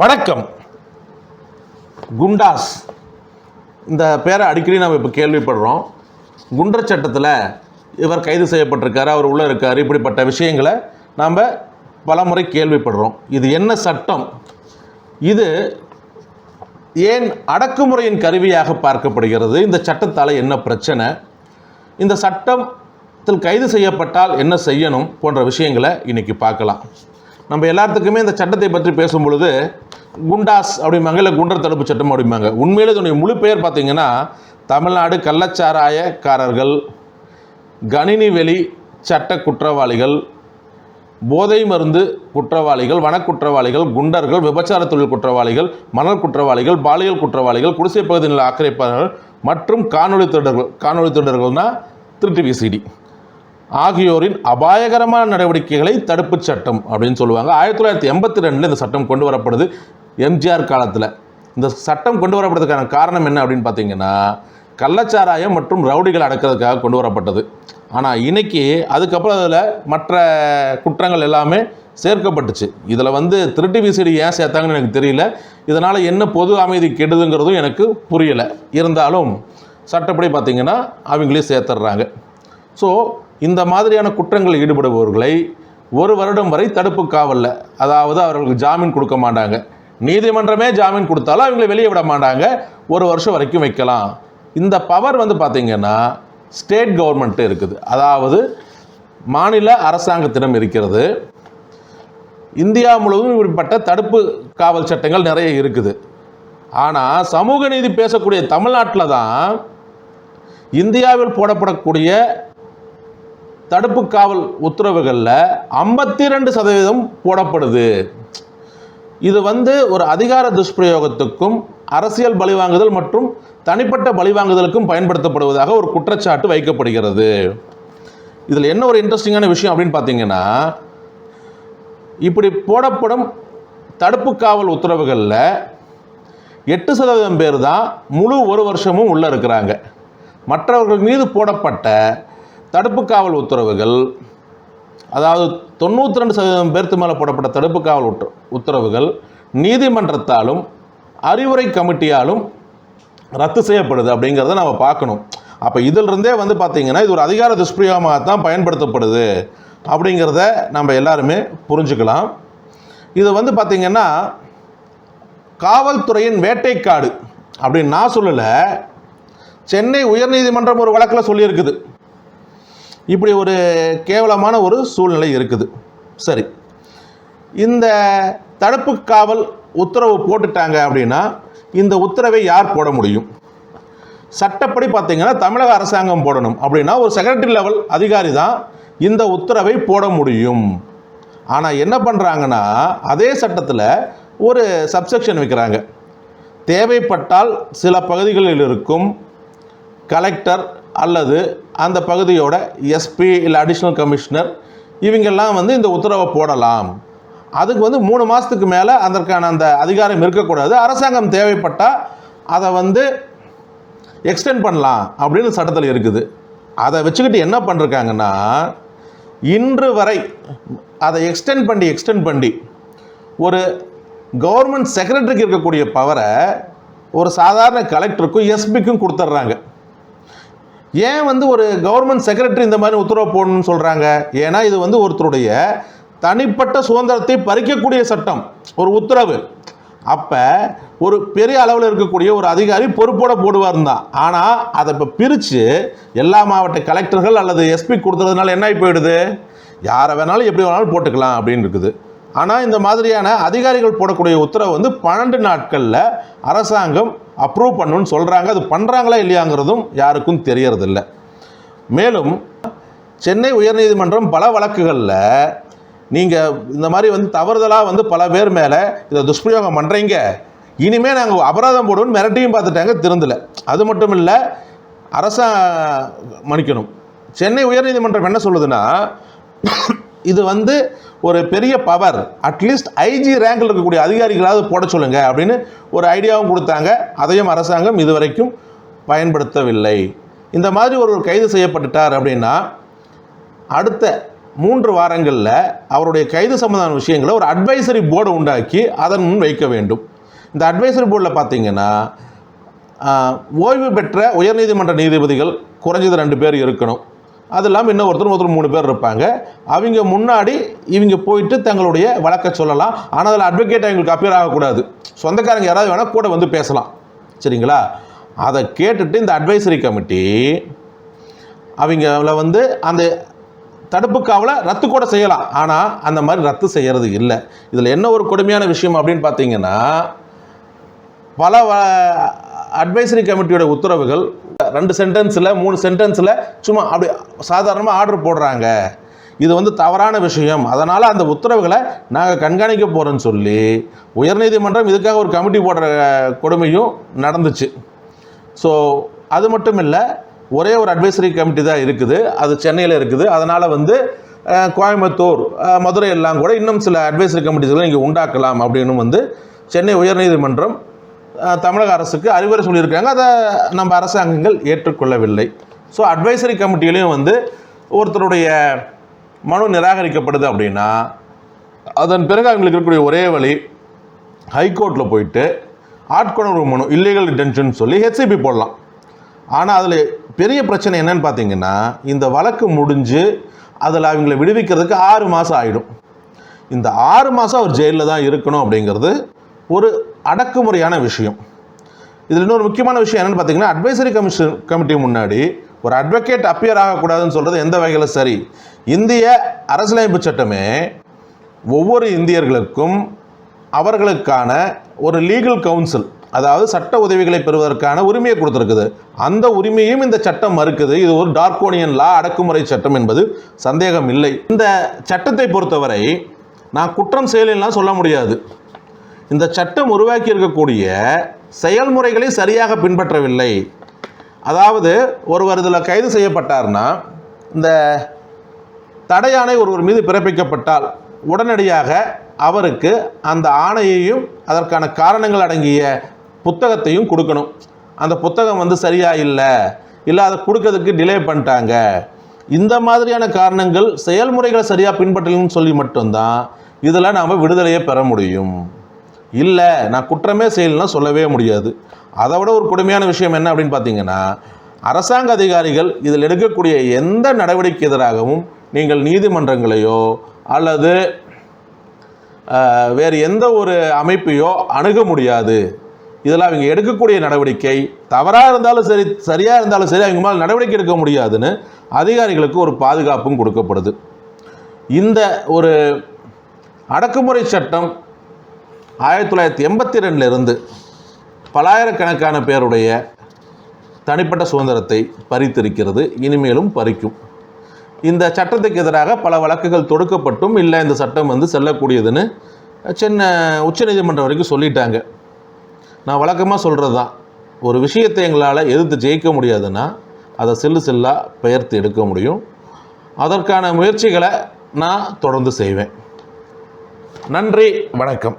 வணக்கம். குண்டாஸ் இந்த பேரை அடிக்கடி நம்ம இப்போ கேள்விப்படுறோம். குண்டர் சட்டத்தில் இவர் கைது செய்யப்பட்டிருக்காரு, அவர் உள்ளே இருக்கார், இப்படிப்பட்ட விஷயங்களை நாம் பல முறை கேள்விப்படுறோம். இது என்ன சட்டம்? இது ஏன் அடக்குமுறையின் கருவியாக பார்க்கப்படுகிறது? இந்த சட்டத்தால் என்ன பிரச்சனை? இந்த சட்டத்தில் கைது செய்யப்பட்டால் என்ன செய்யணும் போன்ற விஷயங்களை இன்றைக்கி பார்க்கலாம். நம்ம எல்லாத்துக்குமே இந்த சட்டத்தை பற்றி பேசும் பொழுது குண்டாஸ் அப்படிம்பாங்க, இல்லை குண்டர் தடுப்பு சட்டம் அப்படிம்பாங்க. உண்மையிலே இதனுடைய முழு பெயர் பார்த்திங்கன்னா தமிழ்நாடு கள்ளச்சாராயக்காரர்கள், கணினி வெளி சட்ட குற்றவாளிகள், போதை மருந்து குற்றவாளிகள், வனக்குற்றவாளிகள், குண்டர்கள், விபச்சார தொழில் குற்றவாளிகள், மணல் குற்றவாளிகள், பாலியல் குற்றவாளிகள், குடிசை பகுதியில் ஆக்கிரமிப்பாளர்கள் மற்றும் காணொலி திருடர்கள்னால் திருட்டு ஆகியோரின் அபாயகரமான நடவடிக்கைகளை தடுப்பு சட்டம் அப்படின்னு சொல்லுவாங்க. 1982 இந்த சட்டம் கொண்டு வரப்படுது. எம்ஜிஆர் காலத்தில் இந்த சட்டம் கொண்டு வரப்படுறதுக்கான காரணம் என்ன அப்படின்னு பார்த்தீங்கன்னா, கள்ளச்சாராயம் மற்றும் ரவுடிகள் அடக்கிறதுக்காக கொண்டு வரப்பட்டது. ஆனால் இன்னைக்கு அதுக்கப்புறம் அதில் மற்ற குற்றங்கள் எல்லாமே சேர்க்கப்பட்டுச்சு. இதில் திருட்டு விசிடி ஏன் சேர்த்தாங்கன்னு எனக்கு தெரியல. இதனால் என்ன பொது அமைதி கெடுதுங்கிறதும் எனக்கு புரியலை. இருந்தாலும் சட்டப்படி பார்த்திங்கன்னா அவங்களே சேர்த்துடுறாங்க. ஸோ இந்த மாதிரியான குற்றங்களில் ஈடுபடுபவர்களை 1 வருடம் வரை தடுப்பு காவலில், அதாவது அவர்களுக்கு ஜாமீன் கொடுக்க மாட்டாங்க. நீதிமன்றமே ஜாமீன் கொடுத்தாலும் அவங்களை வெளியே விட மாட்டாங்க. 1 வருஷம் வரைக்கும் வைக்கலாம். இந்த பவர் பார்த்திங்கன்னா ஸ்டேட் கவர்மெண்ட்டு இருக்குது, அதாவது மாநில அரசாங்கத்திடம் இருக்கிறது. இந்தியா முழுவதும் இப்படிப்பட்ட தடுப்பு காவல் சட்டங்கள் நிறைய இருக்குது. ஆனால் சமூக நீதி பேசக்கூடிய தமிழ்நாட்டில் தான் இந்தியாவில் போடப்படக்கூடிய தடுப்பு காவல் உத்தரவுகளில் 52% போடப்படுது. இது ஒரு அதிகார துஷ்பிரயோகத்துக்கும் அரசியல் பழிவாங்குதல் மற்றும் தனிப்பட்ட பழிவாங்குதலுக்கும் பயன்படுத்தப்படுவதாக ஒரு குற்றச்சாட்டு வைக்கப்படுகிறது. இதில் என்ன ஒரு இன்ட்ரெஸ்டிங்கான விஷயம் அப்படின்னு பார்த்தீங்கன்னா, இப்படி போடப்படும் தடுப்பு காவல் உத்தரவுகளில் 8% பேர் தான் முழு 1 வருஷமும் உள்ளே இருக்கிறாங்க. மற்றவர்கள் மீது போடப்பட்ட தடுப்பு காவல் உத்தரவுகள், அதாவது 92% பேருக்கு மேலே போடப்பட்ட தடுப்பு காவல் உத்தரவுகள் நீதிமன்றத்தாலும் அறிவுரை கமிட்டியாலும் ரத்து செய்யப்படுது அப்படிங்கிறத நம்ம பார்க்கணும். அப்போ இதிலிருந்தே பார்த்திங்கன்னா இது ஒரு அதிகார துஷ்பிரயோகமாக தான் பயன்படுத்தப்படுது அப்படிங்கிறத நம்ம எல்லாருமே புரிஞ்சுக்கலாம். இது பார்த்திங்கன்னா காவல்துறையின் வேட்டைக்காடு அப்படின்னு நான் சொல்லலை, சென்னை உயர்நீதிமன்றம் ஒரு வழக்கில் சொல்லியிருக்குது. இப்படி ஒரு கேவலமான ஒரு சூழ்நிலை இருக்குது. சரி, இந்த தடுப்பு காவல் உத்தரவு போட்டுட்டாங்க அப்படின்னா இந்த உத்தரவை யார் போட முடியும்? சட்டப்படி பார்த்திங்கன்னா தமிழக அரசாங்கம் போடணும். அப்படின்னா ஒரு செக்ரட்டரி லெவல் அதிகாரி தான் இந்த உத்தரவை போட முடியும். ஆனால் என்ன பண்ணுறாங்கன்னா, அதே சட்டத்தில் ஒரு சப்செக்ஷன் வைக்கிறாங்க. தேவைப்பட்டால் சில பகுதிகளில் இருக்கும் கலெக்டர் அல்லது அந்த பகுதியோட எஸ்பி இல்லை அடிஷ்னல் கமிஷனர் இவங்கெல்லாம் இந்த உத்தரவை போடலாம். அதுக்கு 3 மாதத்துக்கு மேலே அதற்கான அந்த அதிகாரம் இருக்கக்கூடாது. அரசாங்கம் தேவைப்பட்டால் அதை எக்ஸ்டெண்ட் பண்ணலாம் அப்படின்னு சட்டத்தில் இருக்குது. அதை வச்சுக்கிட்டு என்ன பண்ணிருக்காங்கன்னா, இன்று வரை அதை எக்ஸ்டெண்ட் பண்ணி ஒரு கவர்மெண்ட் செக்ரட்டரிக்கு இருக்கக்கூடிய பவரை ஒரு சாதாரண கலெக்டருக்கும் எஸ்பிக்கும் கொடுத்துட்றாங்க. ஏன் ஒரு கவர்மெண்ட் செக்ரட்டரி இந்த மாதிரி உத்தரவு போடணும்னு சொல்கிறாங்க? ஏன்னா இது ஒருத்தருடைய தனிப்பட்ட சுதந்திரத்தை பறிக்கக்கூடிய சட்டம், ஒரு உத்தரவு. அப்போ ஒரு பெரிய அளவில் இருக்கக்கூடிய ஒரு அதிகாரி பொறுப்போடு போடுவார் தான். ஆனால் அதை இப்போ பிரித்து எல்லா மாவட்ட கலெக்டர்கள் அல்லது எஸ்பி கொடுத்துறதுனால என்ன ஆகி போயிடுது? யாரை வேணாலும் எப்படி வேணாலும் போட்டுக்கலாம் அப்படின்னு இருக்குது. ஆனால் இந்த மாதிரியான அதிகாரிகள் போடக்கூடிய உத்தரவு 12 நாட்களில் அரசாங்கம் அப்ரூவ் பண்ணணும்னு சொல்கிறாங்க. அது பண்ணுறாங்களா இல்லையாங்கிறதும் யாருக்கும் தெரியறதில்ல. மேலும் சென்னை உயர்நீதிமன்றம் பல வழக்குகளில் நீங்கள் இந்த மாதிரி தவறுதலாக பல பேர் மேலே இதை துஷ்பிரயோகம் பண்ணுறீங்க, இனிமேல் நாங்கள் அபராதம் போடுவோம்னு மிரட்டியும் பார்த்துட்டாங்க, திருந்தலை. அது மட்டும் இல்லை, மன்னிக்கணும், சென்னை உயர்நீதிமன்றம் என்ன சொல்லுதுன்னா, இது ஒரு பெரிய பவர், அட்லீஸ்ட் ஐஜி ரேங்கில் இருக்கக்கூடிய அதிகாரிகளாவது போட சொல்லுங்க அப்படின்னு ஒரு ஐடியாவும் கொடுத்தாங்க. அதையும் அரசாங்கம் இதுவரைக்கும் பயன்படுத்தவில்லை. இந்த மாதிரி ஒரு கைது செய்யப்பட்டுட்டார் அப்படின்னா அடுத்த 3 வாரங்களில் அவருடைய கைது சம்பந்தமான விஷயங்களை ஒரு அட்வைசரி போர்டு உண்டாக்கி அதன் முன் வைக்க வேண்டும். இந்த அட்வைசரி போர்டில் பார்த்தீங்கன்னா ஓய்வு பெற்ற உயர்நீதிமன்ற நீதிபதிகள் குறைஞ்சது 2 பேர் இருக்கணும். அது இல்லாமல் ஒருத்தர் 3 பேர் இருப்பாங்க. அவங்க முன்னாடி இவங்க போயிட்டு தங்களுடைய வழக்கை சொல்லலாம். ஆனால் அதில் அட்வொகேட் அவங்களுக்கு அப்பியர் ஆகக்கூடாது. சொந்தக்காரங்க யாராவது வேணால் கூட வந்து பேசலாம். சரிங்களா? அதை கேட்டுட்டு இந்த அட்வைசரி கமிட்டி அவங்கள வந்து அந்த தடுப்பு காவலை ரத்து கூட செய்யலாம். ஆனால் அந்த மாதிரி ரத்து செய்கிறது இல்லை. இதில் என்ன ஒரு கொடுமையான விஷயம் அப்படின்னு பார்த்தீங்கன்னா, பல அட்வைசரி கமிட்டியோட உத்தரவுகள் 2 சென்டென்ஸில் 3 சென்டென்ஸில் சும்மா அப்படி சாதாரணமாக ஆர்டர் போடுறாங்க. இது வந்து தவறான விஷயம். அதனால் அந்த உத்தரவுகளை நாங்கள் கண்காணிக்க போகிறோன்னு சொல்லி உயர்நீதிமன்றம் இதுக்காக ஒரு கமிட்டி போடுற கொடுமையும் நடந்துச்சு. ஸோ அது மட்டும் இல்லை, ஒரே ஒரு அட்வைசரி கமிட்டி தான் இருக்குது. அது சென்னையில் இருக்குது. அதனால் வந்து கோயம்புத்தூர், மதுரை எல்லாம் கூட இன்னும் சில அட்வைசரி கமிட்டிஸ்களை இங்கே உண்டாக்கலாம் அப்படின்னு வந்து சென்னை உயர்நீதிமன்றம் தமிழக அரசுக்கு அறிவுரை சொல்லியிருக்காங்க. அதை நம்ம அரசாங்கங்கள் ஏற்றுக்கொள்ளவில்லை. ஸோ அட்வைசரி கமிட்டியிலையும் வந்து ஒருத்தருடைய மனு நிராகரிக்கப்படுது அப்படின்னா அதன் பிறகு அவங்களுக்கு இருக்கக்கூடிய ஒரே வழி ஹைகோர்ட்டில் போயிட்டு ஆட்கொணர்வு மனு, இல்லீகல் டிடென்ஷன் சொல்லி ஹெச்சிபி போடலாம். ஆனால் அதில் பெரிய பிரச்சனை என்னன்னு பார்த்தீங்கன்னா, இந்த வழக்கு முடிஞ்சு அதில் அவங்களை விடுவிக்கிறதுக்கு 6 மாதம் ஆகிடும். இந்த 6 மாதம் அவர் ஜெயிலில் தான் இருக்கணும் அப்படிங்கிறது ஒரு அடக்குமுறையான விஷயம். இதில் இன்னொரு முக்கியமான விஷயம் என்னென்னு பார்த்தீங்கன்னா, அட்வைசரி கமிட்டி முன்னாடி ஒரு அட்வொகேட் அப்பியர் ஆகக்கூடாதுன்னு சொல்கிறது எந்த வகையில் சரி? இந்திய அரசியலமைப்பு சட்டமே ஒவ்வொரு இந்தியர்களுக்கும் அவர்களுக்கான ஒரு லீகல் கவுன்சில், அதாவது சட்ட உதவிகளை பெறுவதற்கான உரிமையை கொடுத்துருக்குது. அந்த உரிமையும் இந்த சட்டம் மறுக்குது. இது ஒரு டார்கோனியன் லா, அடக்குமுறை சட்டம் என்பது சந்தேகம் இல்லை. இந்த சட்டத்தை பொறுத்தவரை நான் குற்றம் செயலாம் சொல்ல முடியாது. இந்த சட்டம் உருவாக்கி இருக்கக்கூடிய செயல்முறைகளை சரியாக பின்பற்றவில்லை. அதாவது ஒருவர் இதில் கைது செய்யப்பட்டார்னா, இந்த தடை ஒருவர் மீது பிறப்பிக்கப்பட்டால் உடனடியாக அவருக்கு அந்த ஆணையையும் அதற்கான காரணங்கள் அடங்கிய புத்தகத்தையும் கொடுக்கணும். அந்த புத்தகம் வந்து சரியாக இல்லை அதை கொடுக்கறதுக்கு டிலே பண்ணிட்டாங்க, இந்த மாதிரியான காரணங்கள் செயல்முறைகளை சரியாக பின்பற்றலன்னு சொல்லி மட்டும்தான் இதில் நாம் விடுதலையை பெற முடியும். இல்லை நான் குற்றமே செய்யலாம் சொல்லவே முடியாது. அதை விட ஒரு கொடுமையான விஷயம் என்ன அப்படின்னு பார்த்தீங்கன்னா, அரசாங்க அதிகாரிகள் இதில் எடுக்கக்கூடிய எந்த நடவடிக்கை எதிராகவும் நீங்கள் நீதிமன்றங்களையோ அல்லது வேறு எந்த ஒரு அமைப்பையோ அணுக முடியாது. இதில் அவங்க எடுக்கக்கூடிய நடவடிக்கை தவறாக இருந்தாலும் சரி, சரியாக இருந்தாலும் சரி, அவங்க மேலே நடவடிக்கை எடுக்க முடியாதுன்னு அதிகாரிகளுக்கு ஒரு பாதுகாப்பும் கொடுக்கப்படுது. இந்த ஒரு அடக்குமுறை சட்டம் 1982 பலாயிரக்கணக்கான பேருடைய தனிப்பட்ட சுதந்திரத்தை பறித்திருக்கிறது, இனிமேலும் பறிக்கும். இந்த சட்டத்துக்கு எதிராக பல வழக்குகள் தொடுக்கப்பட்டும் இல்லை இந்த சட்டம் வந்து செல்லக்கூடியதுன்னு சென்னை உச்சநீதிமன்றம் வரைக்கும் சொல்லிட்டாங்க. நான் வழக்கமாக சொல்கிறது தான், ஒரு விஷயத்தை எங்களால் எதிர்த்து ஜெயிக்க முடியாதுன்னா அதை செல்லாக பெயர்த்து எடுக்க முடியும். அதற்கான முயற்சிகளை நான் தொடர்ந்து செய்வேன். நன்றி, வணக்கம்.